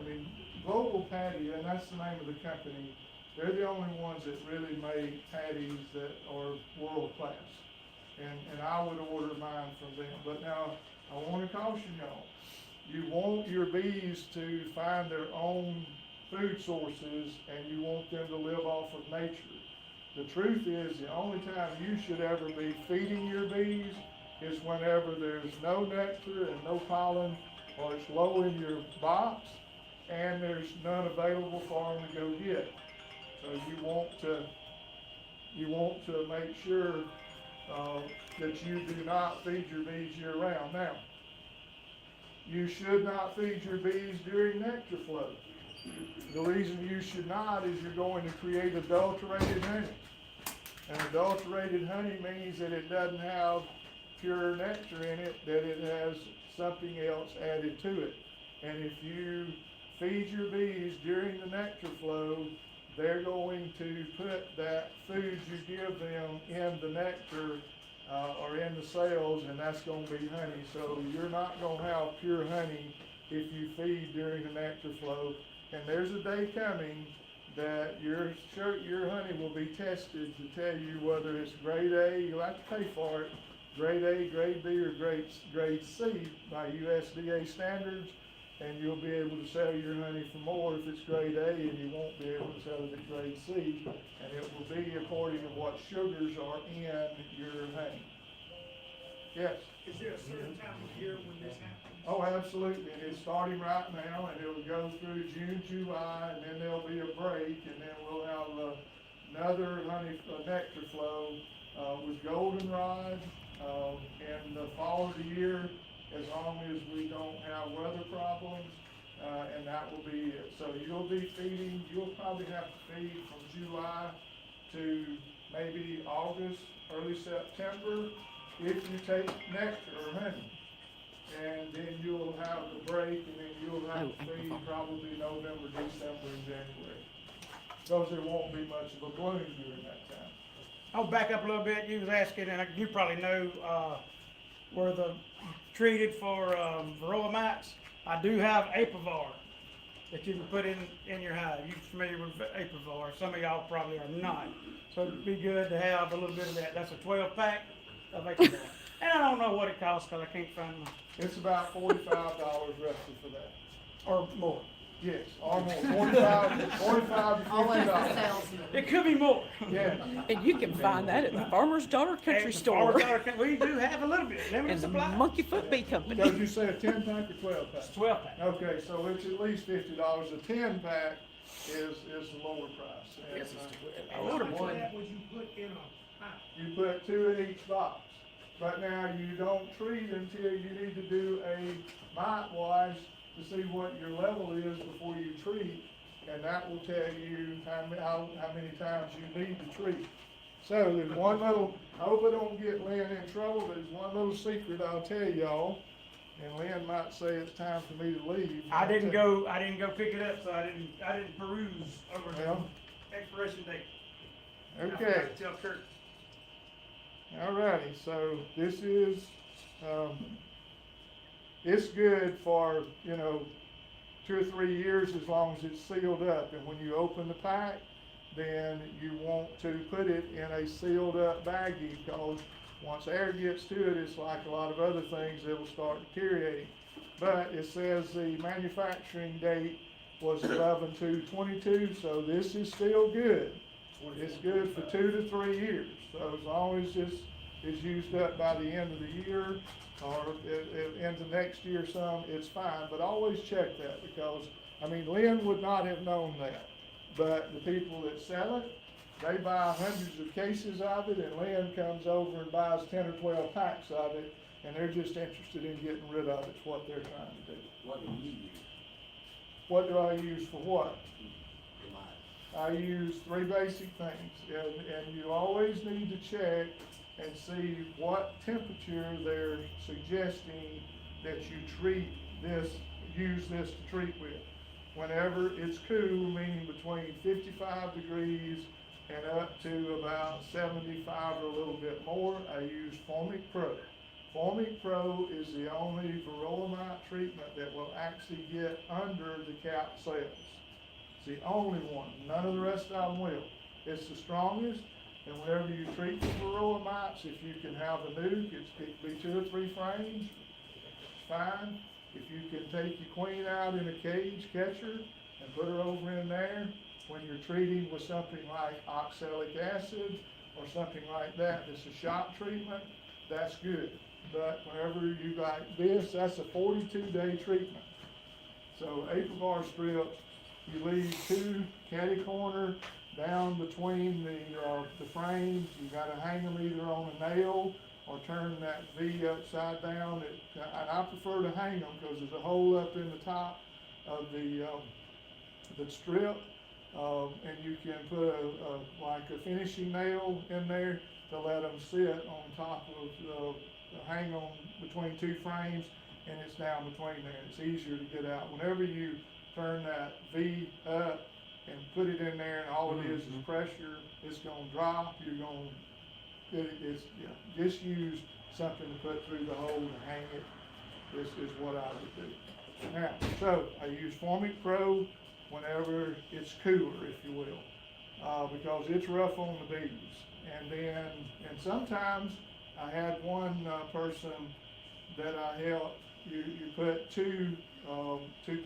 Global Patty, and that's the name of the company, they're the only ones that really make patties that are world class. And I would order mine from them. But now, I want to caution y'all, you want your bees to find their own food sources and you want them to live off of nature. The truth is, the only time you should ever be feeding your bees is whenever there's no nectar and no pollen, or it's low in your box, and there's none available for them to go get. So you want to make sure that you do not feed your bees year round. Now, you should not feed your bees during nectar flow. The reason you should not is you're going to create adulterated honey. And adulterated honey means that it doesn't have pure nectar in it, that it has something else added to it. And if you feed your bees during the nectar flow, they're going to put that food you give them in the nectar or in the cells, and that's going to be honey. So you're not going to have pure honey if you feed during the nectar flow. And there's a day coming that your honey will be tested to tell you whether it's grade A, you'll have to pay for it, grade A, grade B, or grade C by USDA standards, and you'll be able to sell your honey for more if it's grade A, and you won't be able to sell it at grade C, and it will be according to what sugars are in your honey. Yes?
Is there a certain time of year when this happens?
Oh, absolutely, and it's starting right now, and it'll go through June, July, and then there'll be a break, and then we'll have another nectar flow with goldenrod in the fall of the year, as long as we don't have weather problems, and that will be it. So you'll probably have to feed from July to maybe August, early September, if you take nectar or honey. And then you'll have the break, and then you'll have to feed probably November, December, and January. Because there won't be much of a bloom during that time.
I'll back up a little bit. You was asking, and you probably know, where the treated for varroa mites. I do have Apivar that you can put in your hive. You familiar with Apivar? Some of y'all probably are not. So it'd be good to have a little bit of that. That's a 12-pack of Apivar. And I don't know what it costs because I can't find my,
It's about $45 roughly for that.
or more.
Yes, or more, 45 to
Always the
$50.
salesman.
It could be more.
Yeah.
And you can find that at the Farmer's Daughter Country
And
Store
we do have a little bit, limited
and the
supply.
Monkey Foot Bee
Did
Company.
you say a 10-pack or 12-pack?
It's 12 pack.
Okay, so it's at least $50. A 10-pack is the lower price. And,
Yes, it's
uh,
I ordered
How much
one.
of that would you put in a pot?
You put 2 in each box. Right now, you don't treat until you need to do a mite wash to see what your level is before you treat, and that will tell you how many times you need to treat. So there's one little, I hope I don't get Lynn in trouble, there's one little secret I'll tell y'all, and Lynn might say it's time for me to leave.
I didn't go pick it up, so I didn't peruse over
Well.
the expiration date. I
Okay.
forgot to tell Kurt.
Alrighty, so this is, it's good for, 2 or 3 years as long as it's sealed up. And when you open the pack, then you want to put it in a sealed up baggie, because once air gets to it, it's like a lot of other things, it'll start deteriorating. But it says the manufacturing date was 11/2/22, so this is still good. It's good for 2 to 3 years. So as long as this is used up by the end of the year, or into next year some, it's fine. But always check that, because, Lynn would not have known that. But the people that sell it, they buy hundreds of cases of it, and Lynn comes over and buys 10 or 12 packs of it, and they're just interested in getting rid of it. It's what they're trying to do.
What do you use?
What do I use for what?
The mite.
I use 3 basic things, and you always need to check and see what temperature they're suggesting that you use this to treat with. Whenever it's cool, meaning between 55 degrees and up to about 75 or a little bit more, I use Formic Pro. Formic Pro is the only varroa mite treatment that will actually get under the capped cells. It's the only one. None of the rest of them will. It's the strongest, and whenever you treat the varroa mites, if you can have a nuke, it could be 2 or 3 frames, it's fine. If you can take your queen out in a cage catcher and put her over in there, when you're treating with something like oxalic acid or something like that, it's a shock treatment, that's good. But whenever you like this, that's a 42-day treatment. So apivar strips, you leave 2 catty corner down between the frames. You gotta hang them either on a nail or turn that V upside down. And I prefer to hang them because there's a hole up in the top of the strip, and you can put like a finishing nail in there to let them sit on top of hang on between 2 frames, and it's down between there. It's easier to get out. Whenever you turn that V up and put it in there, and all it is pressure, it's gonna drop. You're gonna, just use something to put through the hole and hang it. This is what I would do. Now, so I use Formic Pro whenever it's cooler, if you will, because it's rough on the bees. And sometimes I had one person that I helped. You put two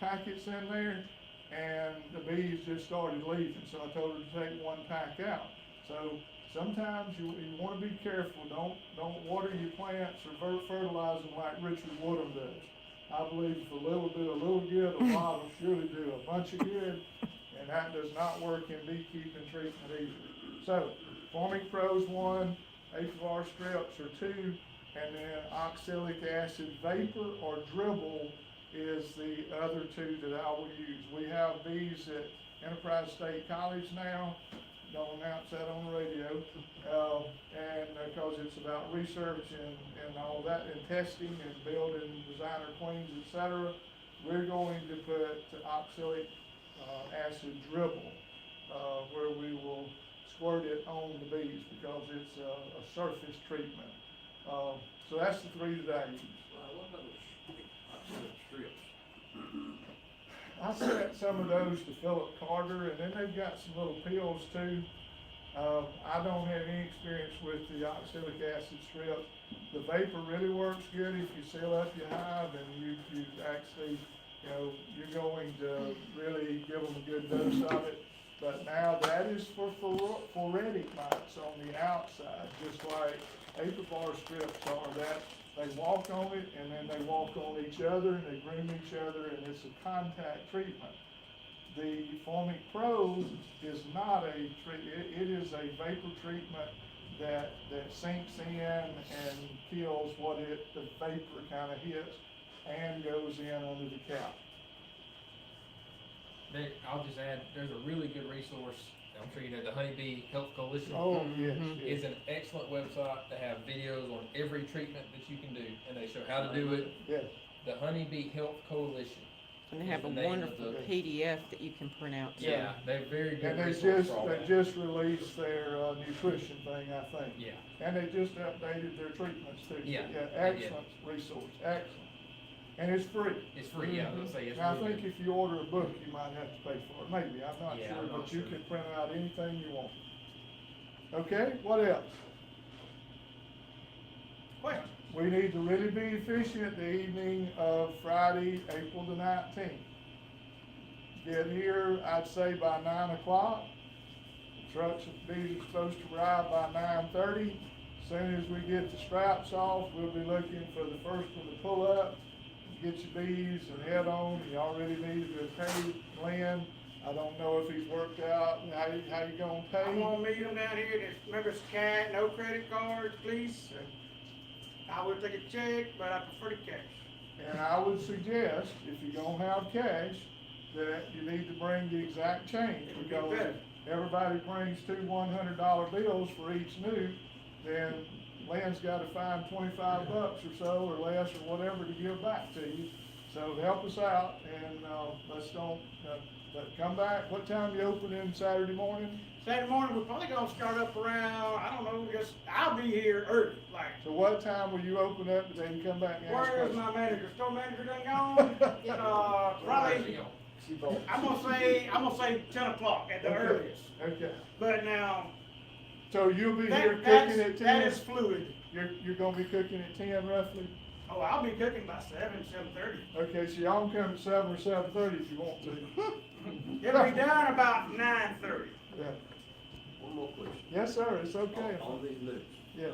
packets in there, and the bees just started leaving. So I told her to take 1 pack out. So sometimes you want to be careful. Don't water your plants or fertilize them like Richard Woodham does. I believe if a little do a little good, a lot will surely do a bunch of good, and that does not work in beekeeping treatment either. So Formic Pro's 1, apivar strips are 2, and then oxalic acid vapor or dribble is the other 2 that I will use. We have bees at Enterprise State College now. Don't announce that on the radio, and because it's about research and all that, and testing and building designer queens, etc. We're going to put oxalic acid dribble, where we will squirt it on the bees because it's a surface treatment. So that's the 3 that I use.
What about the oxalic strips?
I sent some of those to Philip Carter, and then they've got some little pills too. I don't have any experience with the oxalic acid strips. The vapor really works good if you seal up your hive and you actually you know, you're going to really give them a good dose of it. But now that is for phoretic mites on the outside, just like apivar strips are. That they walk on it and then they walk on each other and they groom each other, and it's a contact treatment. The Formic Pro is not a it is a vapor treatment that sinks in and kills what the vapor kind of hits and goes in under the cap.
I'll just add, there's a really good resource. I'm sure you know the Honeybee Health Coalition.
Oh, yes, yes.
It's an excellent website. They have videos on every treatment that you can do, and they show how to do it.
Yes.
The Honeybee Health Coalition.
And they have a
is the name of
wonderful
the-
PDF that you can print out too.
Yeah, they're very good
And they
resource for all
they
that.
just released their nutrition thing, I think.
Yeah.
And they just updated their treatments too.
Yeah,
Yeah,
they did.
excellent resource, excellent. And it's free.
It's free, yeah, I was gonna say, it's
Now, I
really
think
good.
if you order a book, you might have to pay for it, maybe, I'm not
Yeah,
sure,
I'm not
but you
sure.
can print out anything you want. Okay, what else?
Question.
We need to really be efficient the evening of Friday, April the 19th. Get here, I'd say by 9 o'clock. Trucks will be supposed to arrive by 9:30. Soon as we get the straps off, we'll be looking for the first one to pull up, get your bees and head on. You already need to pay Lynn. I don't know if he's worked out how you gonna pay.
I'm gonna meet them down here, just remember it's cash, no credit cards, please. I would take a check, but I prefer the cash.
And I would suggest, if you're gonna have cash, that you need to bring the exact change,
It would be
because
better.
if everybody brings two $100 bills for each new, then Lynn's gotta find $25 or so, or less, or whatever, to give back to you. So help us out, and, let's don't, but come back. What time you opening Saturday morning?
Saturday morning, we're probably gonna start up around, I don't know, I'll be here early, like.
So what time will you open up, and then come back and ask
Where is
questions?
my manager? Store manager done gone? Probably, I'm gonna say 10 o'clock at the
Okay.
earliest.
Okay,
But now,
so you'll be here
that's,
cooking at 10?
that is fluid.
You're gonna be cooking at 10 roughly?
Oh, I'll be cooking by 7:30.
Okay, so y'all can come at 7 or 7:30 if you want to.
It'll be done about 9:30.
Yeah.
One more question.
Yes, sir, it's okay.
On these loops.
Yeah.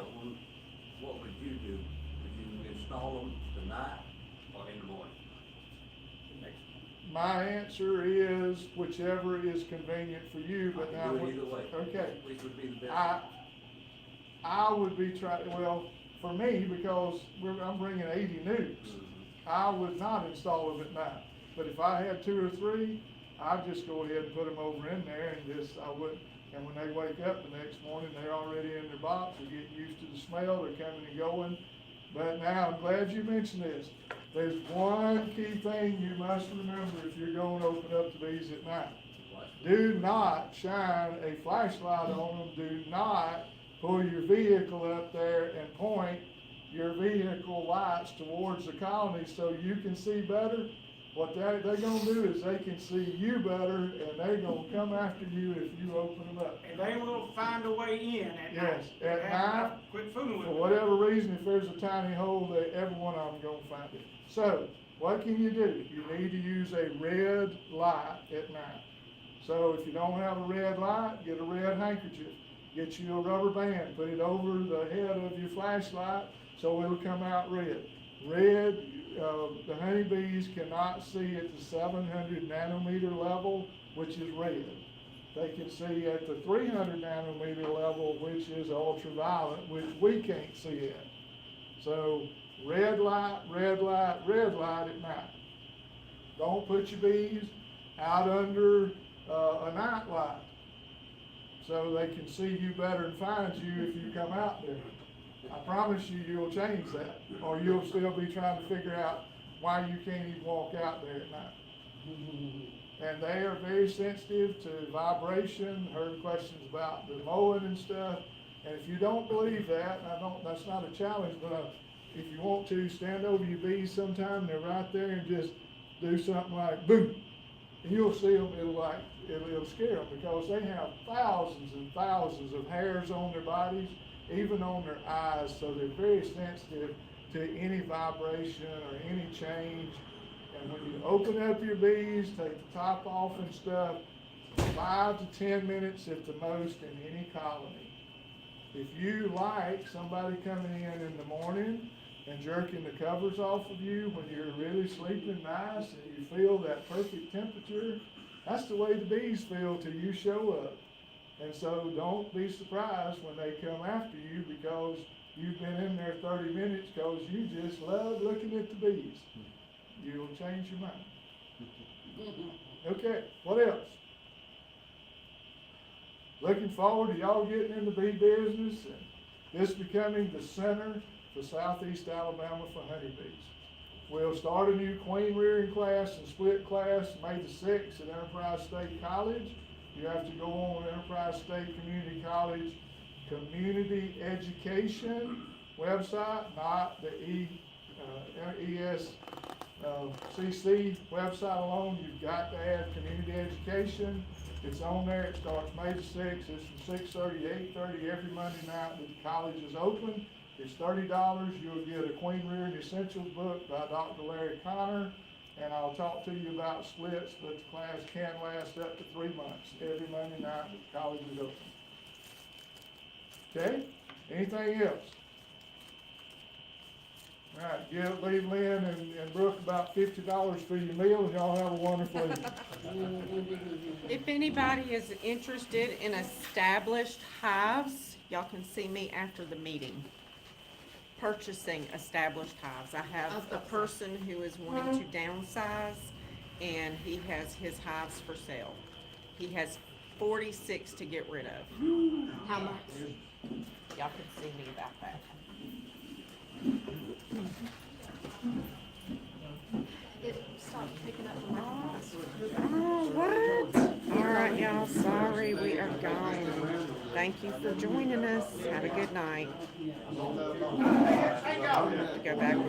What would you do? Would you install them tonight or in the morning?
My answer is whichever is convenient for you, but
I
now.
can do it either way.
Okay.
Which would be the best?
I would be well, for me, because I'm bringing 80 nukes, I would not install them at night. But if I had 2 or 3, I'd just go ahead and put them over in there I wouldn't, and when they wake up the next morning, they're already in their box, they're getting used to the smell, they're coming and going. But now, I'm glad you mentioned this. There's one key thing you must remember if you're going to open up the bees at night. Do not shine a flashlight on them. Do not pull your vehicle up there and point your vehicle lights towards the colony so you can see better. What they're gonna do is they can see you better, and they're gonna come after you if you open them up.
And they will find a way in at night.
Yes, at night,
Quit fooling with
for
me.
whatever reason, if there's a tiny hole, every one of them gonna find it. So, what can you do? You need to use a red light at night. So if you don't have a red light, get a red handkerchief. Get you a rubber band, put it over the head of your flashlight so it'll come out red. Red, the honeybees cannot see at the 700 nanometer level, which is red. They can see at the 300 nanometer level, which is ultraviolet, which we can't see at. So red light, red light, red light at night. Don't put your bees out under a night light so they can see you better and find you if you come out there. I promise you'll change that, or you'll still be trying to figure out why you can't even walk out there at night. And they are very sensitive to vibration. Heard questions about the mowing and stuff. And if you don't believe that, that's not a challenge, but if you want to, stand over your bees sometime, they're right there, and just do something like boom. And you'll see them, it'll scare them, because they have thousands and thousands of hairs on their bodies, even on their eyes, so they're very sensitive to any vibration or any change. And when you open up your bees, take the top off and stuff, 5 to 10 minutes at the most in any colony. If you like somebody coming in the morning and jerking the covers off of you when you're really sleeping nice and you feel that perfect temperature, that's the way the bees feel till you show up. And so don't be surprised when they come after you because you've been in there 30 minutes because you just love looking at the bees. You'll change your mind. Okay, what else? Looking forward to y'all getting in the bee business and this becoming the center for Southeast Alabama for honeybees. We'll start a new queen rearing class and split class May the 6th at Enterprise State College. You have to go on Enterprise State Community College Community Education website, not the ESCC website alone. You've got to add community education. It's on there. It starts May the 6th. It's from 6:30 to 8:30 every Monday night that the college is open. It's $30. You'll get a Queen Rearing Essentials book by Dr. Larry Connor, and I'll talk to you about splits, but the class can last up to 3 months every Monday night that the college is open. Okay? Anything else? All right, leave Lynn and Brooke about $50 for your meal, and y'all have a wonderful evening.
If anybody is interested in established hives, y'all can see me after the meeting. Purchasing established hives. I have a person who is wanting to downsize, and he has his hives for sale. He has 46 to get rid of.
How much?
Y'all can see me about that.
It stopped picking up the microphones.
Oh, what? All right, y'all, sorry, we are gone. Thank you for joining us. Have a good night. Go back.